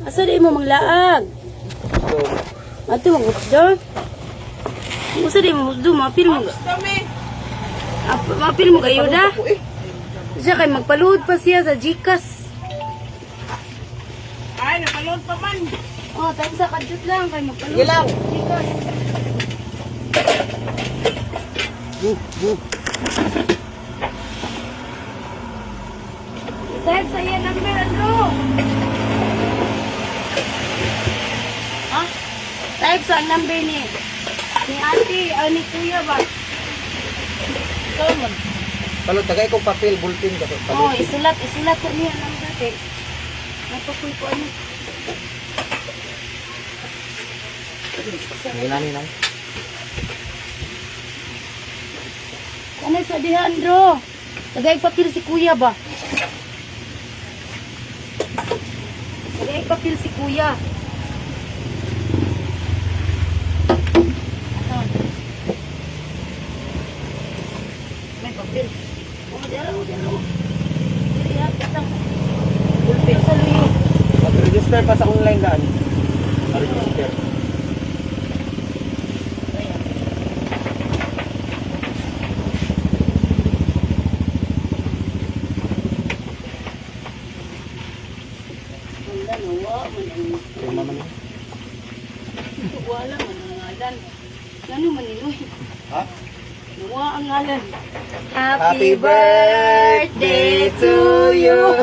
Asa di mo manglaag? So, Ato magusdo. Asa di mo musdo mapil mo. Mapil mo kayo da. Siya kay magpaluhod pa siya sa GCash. Ay, napalood pa man. Oh, tayo sa kadjut lang kay magpaluhod. Sige lang. GCash. Dahil sa iya number, ano? Ha? Type sa number ni ate, ni kuya ba? Ito mo. Palo tagay kong papel, bulletin ka. Oh, isulat sa niya number eh. Napakuy ko ano. Nilani lang. Ano sa Dihandro? Tagay papel si kuya ba? Tagay papel si kuya. Asan? May papel. Oh, diyan. Diyan, katang. Bulpin sa luyo. Mag-register pa sa online daan. Mag-register. Wala, nawa, manang. Lima man. Wala, manang ngalan. Ano maniloy? Ha? Nawa ang ngalan. Happy birthday to you.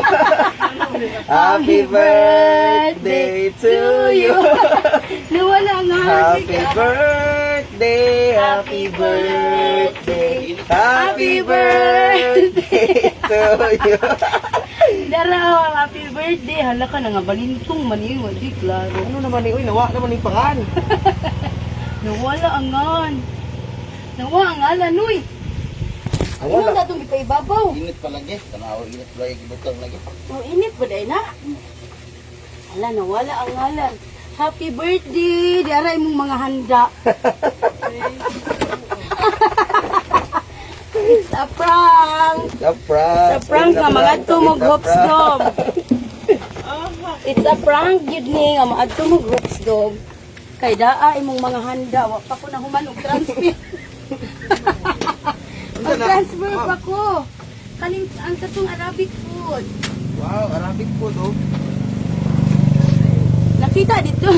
Happy birthday to you. Nawala ang ngalan. Happy birthday, happy birthday, happy birthday to you. Daraw, happy birthday. Hala ka na nga, balintong maniyo. Di, klaro. Ano naman ni, uy, nawa naman yung pangan. Nawala ang ngalan. Nawa ang ngalan, uy. Ano Wala. na itong ipaibabaw? Init pa lagi, tanaw init pa lagi, butang lagi. Oh, init ba dahil na? Hala, nawala ang ngalan. Happy birthday! Diaray mong mga handa. It's a prank! Surprise! It's a prank nga mga tumog hops dom. It's a prank yun ni nga mga tumog hops dom. Kay daa imong mga handa. Wa pa ko na human og transfer. Mag-transfer pa ko. Kaning ang katong Arabic food. Wow, Arabic food, oh. Nakita dito.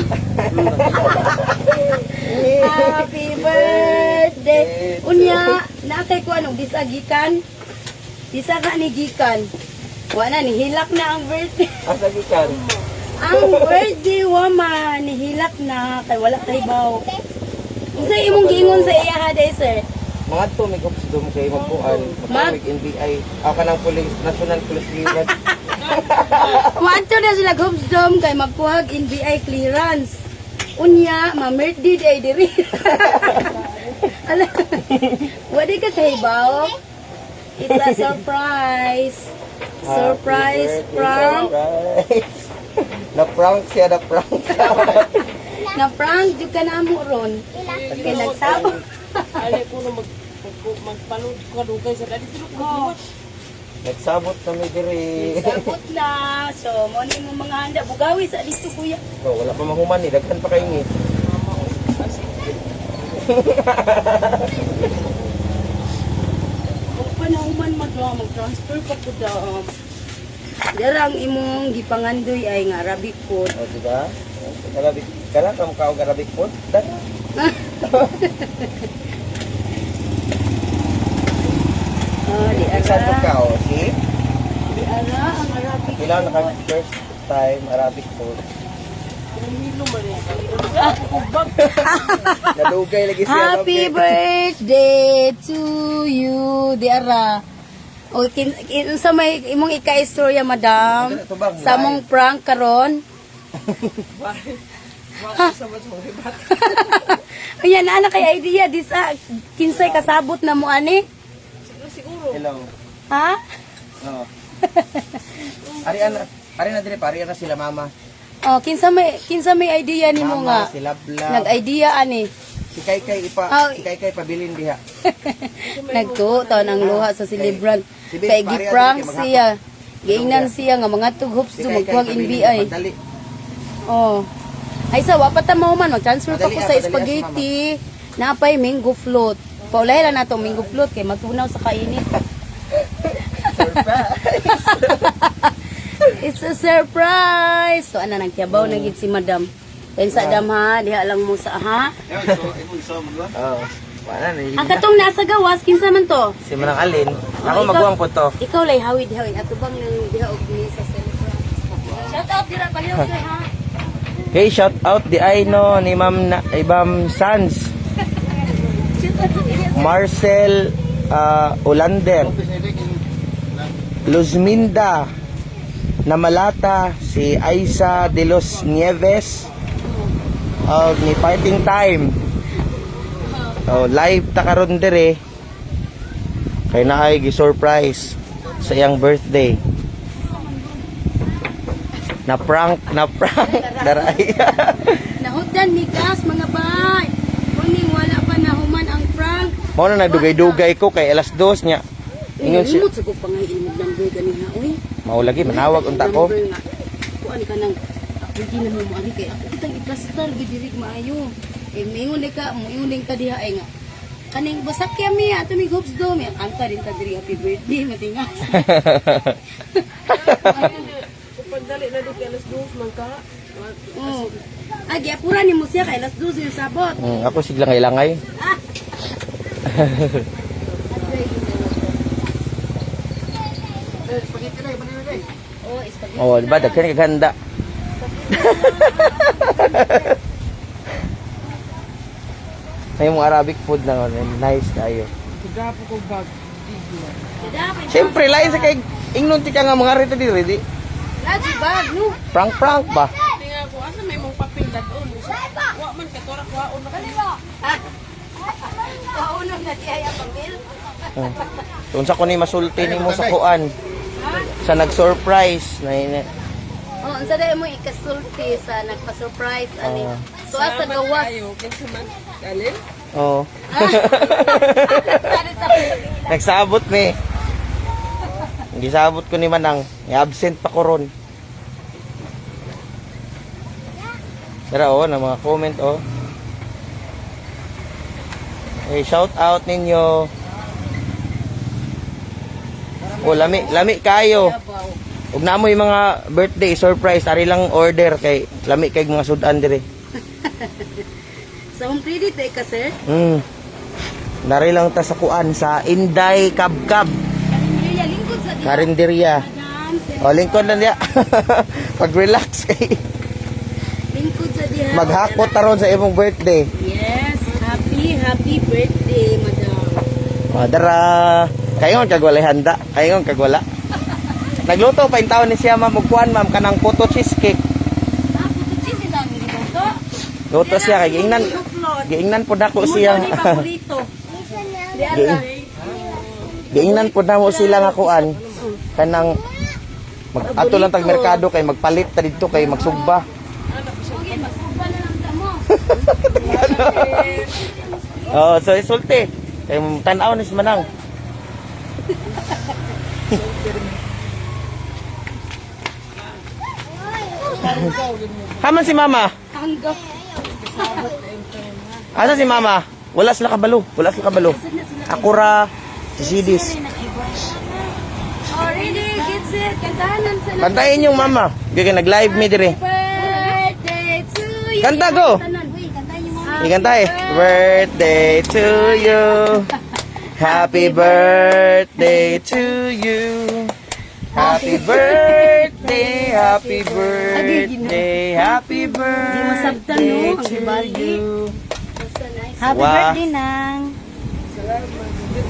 Happy birthday. Unya, naakay ko anong gisagikan. Bisa ka ni gikan. Wala ni hilak na ang birthday. Asa gikan? Ang birthday woman ni hilak na kay wala kay baw. Unsa imong giingon sa iya ha day sir? Mga to, may gupsdom kayo magpuan. Magpamig NBI. Ako ng police, National Police Clearance. Maadto na sila gumsdom kay magkuhag NBI clearance. Unya, ma-birthday day diri. Ala, wadi ka kay baw. It's a surprise. Surprise prank. Surprise. Na-prank siya, na-prank. Na-prank jud ka na mo ron. Kay nagsabot. Ali ko na magpalood ko dugay sa dali tulog ko. Nagsabot kami diri. Sabot na. So, mo ni mo mga handa bugawi sa dito kuya. Oh, wala pa mahuman ni, daghan pa kayo ni. Kung panahuman mag-transfer pa ko da. Darang imong gipangandoy ay nga Arabic food. Oh, diba? Arabic. Kala ka mukha og Arabic food? Dala. Oh, di Saan ara. ka oh, see? Di ara ang Arabic Kailan food. naka first time Arabic food. Hilo man yan. Nadugay lagi siya. Happy birthday to you, di ara. O sa may imong ika-istorya madam sa mong prank karon. Ayan na kay idea di sa kinsay kasabot na mo ani. Siguro. Hello. Ha? Oh. Ari na dire pari na sila mama. Oh, kinsa may idea nimo Mama, nga. sila Blab. Nag-idea ani. Si Kay Oh. si Kay pabilin diha. Nagtuo ng luha sa celebrant. Si Bes, Kay pare, giprank ano, kay siya. Giingnan siya nga mga tughops Si do Kay magkuhag pabilin NBI. diha, madali. Oh. Ay sa wapat ta mo man mag-transfer pa Madali ko ah, sa madali spaghetti. Napay mango float. Paulay lang nato mango float kay matunaw sa kainit. It's a surprise. So ana nagtiabaw na gid si Madam. Kaya sa dam ha, diha lang mo sa ha. Oh. Wala na. Ang katong nasa gawas kinsa man to? Si Manang Alin. Ako ikaw- magbuwang po to. Ikaw lay hawid ato bang nang diha og ni sa celebrant. Shout out dira paliw sir ha. Okay, shout out di ay no ni Ma'am Sans. Shout out sa diri. Marcel Olander. Luzminda Namalata, si Aisa de los Nieves, ni Fighting Time. Oh, live ta karon dire. Kay naay gi-surprise sa iyang birthday. Na prank daray. Nahutdan ni gas mga bay. Kuning wala pa nahuman ang prank. Mao na nagdugay-dugay ko kay alas 2 nya. Ingon siya. Imot sa ko pangahin mo number ganiha oy. Mao lagi manawag unta ko. Kuan ka nang hindi na mo ani kay ako kitang iplastar gid diri maayo. Mingon ka, mingon ka diha ay nga. Kaning basak mi ato mi hopes do mi kanta rin ta diri happy birthday matingas. Kapag dali na di kay alas 2 man ka. Oh. Agi apura ni mo siya kay alas 12 yung sabot. Ako siglang ilangay. Oh, spaghetti. Oh, di ba daghan kay ganda. Ay yung Arabic food na nice kayo. Kudapo ko bag. Dapat Siyempre lain sa kay ingnon ti ka nga mga rito di ready. lagi bag no. Prank ba? Tinga ko asa may mong papel dadon. Wa man ka tora ko na kanila. Kaunong na di ay pamil. Unsa ko ni masulti nimo sa kuan. Sa nag-surprise na Oh, unsa day mo ikasulti sa nagpa-surprise ani. Ah. So asa gawas. Kasi man alin. Oh. Tari sa Nagsabot mi. Gisabot ko ni Manang. I-absent pa ko ron. Tara oh, na mga comment oh. Hey, shout out ninyo. Oh, lami kayo. Ug na mo yung mga birthday surprise, ari lang order kay lami kay mga sudan dire. Sa home credit day ka sir. Dari lang ta sa kuan sa Inday Kabkab. Karinderya lingkod sa di. Karinderya. Madam, sir. O lingkod na niya. Pag-relax kay Lingkod sa diha. maghakot taron sa imong birthday. Yes, happy birthday, madam. O dara. Kayon kag walay handa. Kayon kag wala. Nagluto pa yung taon ni siya ma'am ug kuan ma'am kanang puto cheesecake. Ah, puto cheese lang dito to. Luto siya kay giingnan po dako siya. Mundo ni paborito. Diara. Giingnan po na mo sila nga kuan. Kanang ato lang tag merkado kay magpalit ta didto kay magsugba. Okay, magsuba na lang mo. Oh, so isulti. Kay tan-aw ni si Manang. Haman si Mama. Hanggang. Asa si Mama? Wala sila kabalo. Wala sila kabalo. Ako ra si Sidis. Oh, really? Gets it. Kantahanan sa Kantahin yung Mama. Gaya nag-live me dire. birthday to you. Kanta ko. Tanan. Uy, kantahin yung mga. Ikanta eh. Birthday to you. Happy birthday to you. Happy birthday, happy birthday, happy masabtan, no? birthday Ang to ibali. you. Happy Wow. birthday, Nang.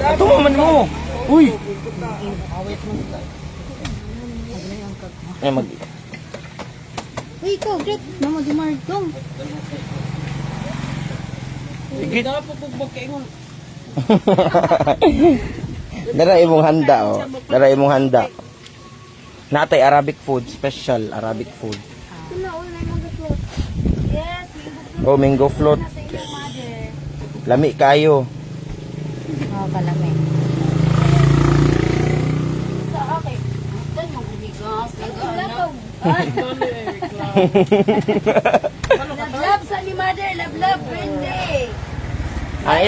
Ito mo man mo. Uy. Ay, mag... Uy, ikaw, Greg. Mama, di margong. Sige. Dapat po bakaingon. Dara imong handa, oh. Dara imong handa. Natay Arabic food, special Arabic food. Yes, Oh, mango float. Lami kayo. oh, kalami. Sa akin. Ito yung bigas. Nag-ano. Ano eh, reklamo. Love sa ni mother, love birthday. Ang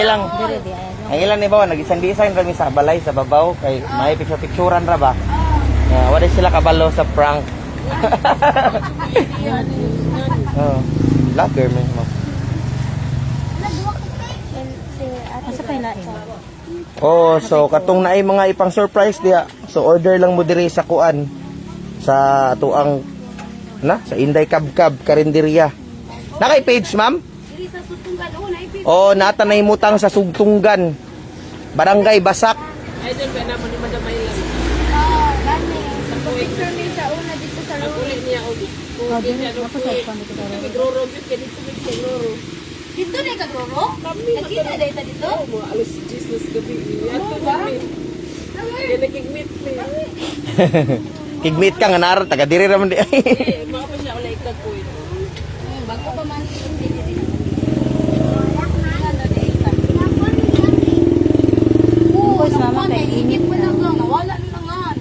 ilang ni ba nag-design kami sa balay sa babaw kay may picture-picturean ra ba. Wala sila kabalo sa prank. Oh, vlogger man mo. Asa pa ilain? Oh, so katong naay mga ipang surprise diya. So order lang mo diri sa kuan sa tuang sa Inday Kabkab Karinderya. Nakay page, ma'am? Diri sa Sutunggan, naipit. Oh, nata na imutang sa Sugtunggan. Barangay Basak. Ay, doon ba naman ni Madam Maylin? Gani. Picture mi sa una dito sa Ang ulit niya, kung hindi niya doon po. Nag-roro-roro, kaya dito may nag-roro. Dito na kagroro? Nakita na ito dito? Oo, mga alas 10 na sa gabi. Ato kami. Kaya nakikmit me. Kigmeet ka nga naran taga diri ra man di. Eh, baka pa siya ulay kagoy. Bago pa man hindi Boys, mama, kay init pa lang lang, nawala na langan.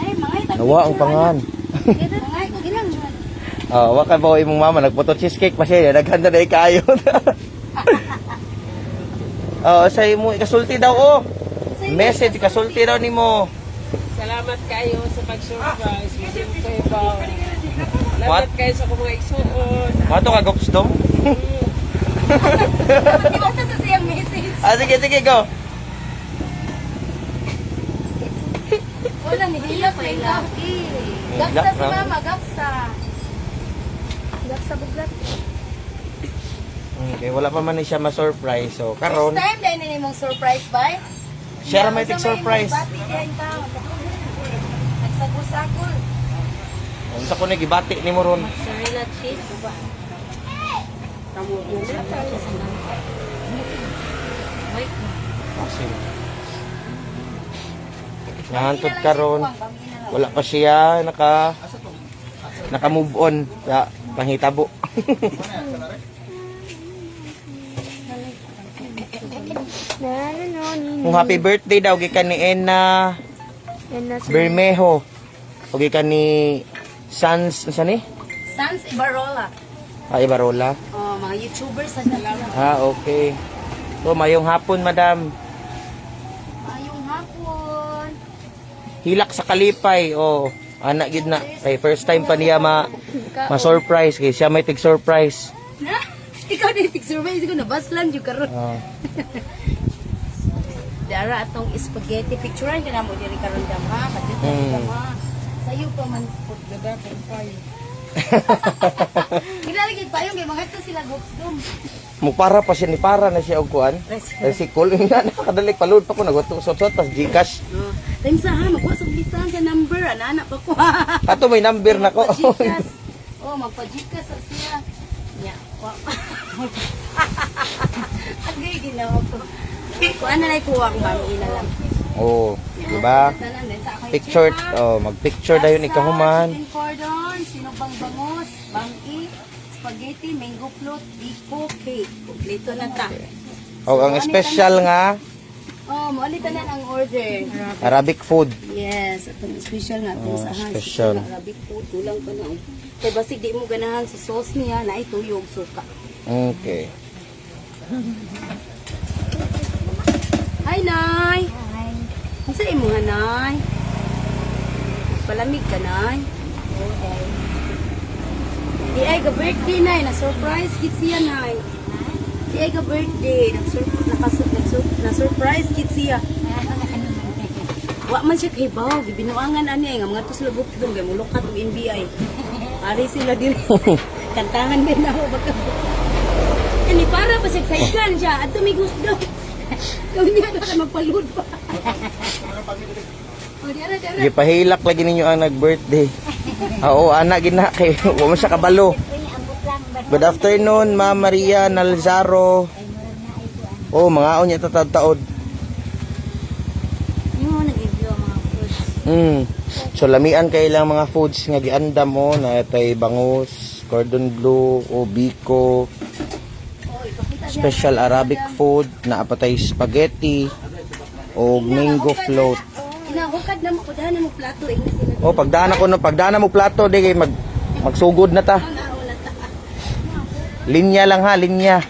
Ay, mga ito. Nawa ang pangan. Mga ito, gilang. Oh, wa ka ba imong mama nagputo cheesecake pa siya, naghanda na ikayo. Oh, sa imo ikasulti daw oh. Message kasulti daw nimo. Salamat kayo sa pag-surprise. Masin kayo ba? What? Salamat kayo sa mga igsuon. Mato ka gopsdom. Basta sa siyang message. Sige go. Wala, nihilap na ilap. Gapsa si mama, gapsa. Gapsa buglat. Okay, wala pa man ni siya ma-surprise. So, karon, Next time, dahil na mong surprise, bye. siya ra may take surprise. Nagsagol-sagol. Unsa ko ni gibati nimo ron? mozzarella cheese. Nahantod karon. Wala pa siya naka move on sa panghitabo. Kung happy birthday daw gikan ni Ena Bermejo. O gikan ni Sans unsa ni? Sans Ibarola. Ibarola. Oh, mga YouTubers sa dalawa. Okay. So mayong hapon, madam. Ayong hapon. Hilak sa kalipay. Oh, anak gid na. Kay first time pa niya ma-surprise kay siya may tig-surprise. Na? Ikaw din surprise ko na baslan jud karon. Oh. Dara atong spaghetti picturean ka na mo diri karon dam ha. Kadto ha. Sayo pa man pud gaga kay payo. Kinalagid pa yung kay mga to sila gopsdom. Mupara pa siya ni para na siya og kuan. Resikol nga nakadalik palud pa ko nagusot-sot pas Gcash. Oh, time sa ha magwa sa bisan sa number ana pa ko. Ato may number na ko. Oh, magpa-Gcash sa siya. Nya. Agay ginawa ko. Kuan na lay kuha ang bangina lang. Oh, di ba? Picture, mag-picture dayon ikahuman. Chicken cordon, sinubang bangus, bangki, spaghetti, mango float, biko, cake. Kompleto na ta. Oh, ang special nga Oh, maulitan na ang order. Arabic food. Yes, atong special nga itong sa hans. special. Arabic food, tulang pa na. Kaya basig di mo ganahan sa sauce niya na ituyog suka. Okay. Hi, Nay! Hi! Ang sa imo nga, Nay? Palamig ka, Nay? Okay. Di ay ka birthday, Nay. Na-surprise kit siya, Nay. Di ay ka birthday. Na-surprise kit siya. Wa man siya kay Baw. Binuangan ani nga mga tos lubok dong. Kaya mulukat og NBI. Ari sila din. Kantahan din ako. Ani para pa siya excited siya. At may gusto. Kung hindi na ka magpalud pa. O, diara. Gipahilak lagi ninyo ang nag-birthday. Oo, anak gina kay wa man siya kabalo. Good afternoon, Ma'am Maria Nalzaro. Oh, mga onya taod-taod. Yung nag-review ang mga foods. So lamian kay ilang mga foods nga giandam mo na tay bangus, cordon bleu o biko, special Arabic food na apatay spaghetti o mango float. Inahukad na mo. Kudahan na mo plato. Ingles sila. Oh, pagdaan mo plato di kay mag Magsugod na ta. Linya lang ha, linya.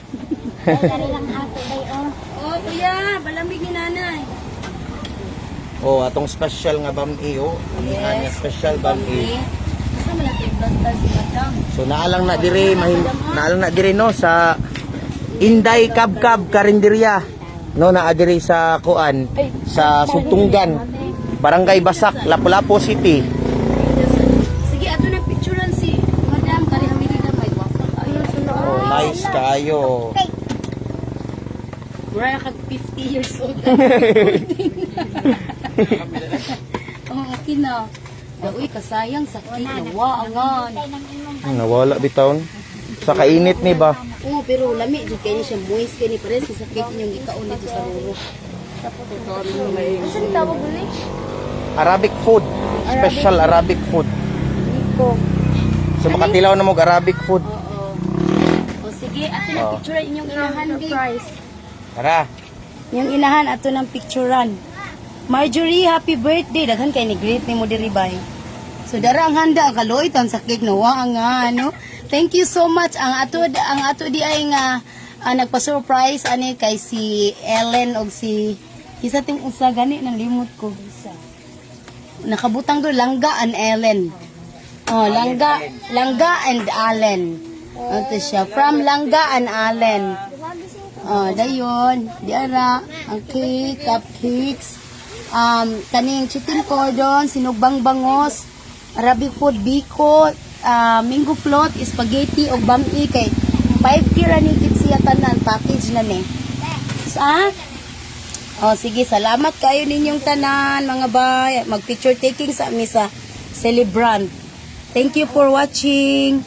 Dari lang ato bay oh. Oh, kuya, balamig ni nanay. Oh, atong special nga bami oh. Ang special bami. Asa man natin basta si madam. So naalang na dire no sa Inday Kabkab Karinderya. No naa dire sa kuan sa Sugtungan. Barangay Basak, Lapu-Lapu City. Sige, ato na picturean si madam kari hamili na may waffle ayo. Oh, nice kayo. Mura na kag 50 years old. Oh, okay na. Uy, kasayang sakit na waangan. Nawala bitaw. Sa kainit ni ba? Oo, pero lami jud kay niya siya moist kay ni pares sa sakit niyong ikaon dito sa ruro. Saan tawag dili? Arabic food. Special Arabic food. So makatilaw na mo Arabic food. Oo. O sige, ato na picturean inyong inahan babe. Tara. Yung inahan ato ng picturean. Marjorie, happy birthday. Daghan kay ni greet ni mo diri bay. So dara ang handa ang kaloy tan sakit na waangan no. Thank you so much. Ang ato di ay nga nagpa-surprise ani kay si Ellen og si isa ting usa gani nang limot ko. Nakabutang do Langga and Ellen. Oh, Langga and Allen. Ito siya from Langga and Allen. Oh, dayon, di ara ang cake, cupcakes. Kaning chicken cordon, sinugbang bangos, Arabic food, biko, mango float, spaghetti, o bami kay 5 kira ni siya tanan, package na ni. Sa? Oh, sige, salamat kayo ninyong tanan, mga bay. Mag-picture taking sa amin sa celebrant. Thank you for watching.